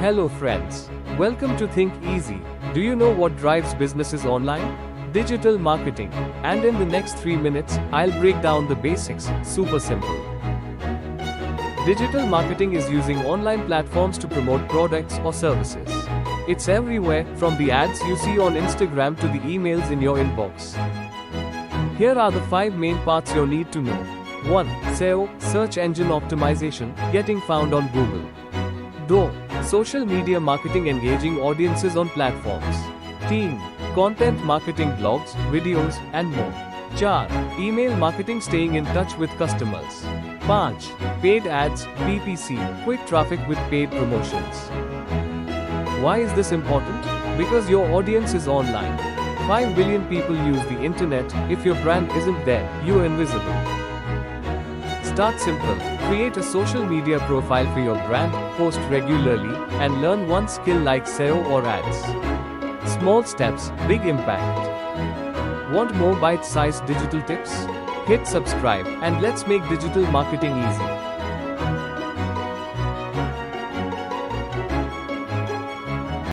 Hello friends. Welcome to Think Easy. Do you know what drives businesses online? Digital marketing. And in the next 3 minutes, I'll break down the basics, super simple. Digital marketing is using online platforms to promote products or services. It's everywhere, from the ads you see on Instagram to the emails in your inbox. Here are the 5 main parts you need to know. 1. SEO, search engine optimization, getting found on Google. 2. Social media marketing, engaging audiences on platforms. 3. Content marketing, blogs, videos, and more. 4. Email marketing, staying in touch with customers. 5. Paid ads, PPC, quick traffic with paid promotions. Why is this important? Because your audience is online. 5 billion people use the internet. If your brand isn't there, you're invisible. Start simple. Create a social media profile for your brand, post regularly, and learn one skill like SEO or ads. Small steps, big impact. Want more bite-sized digital tips? Hit subscribe and let's make digital marketing easy.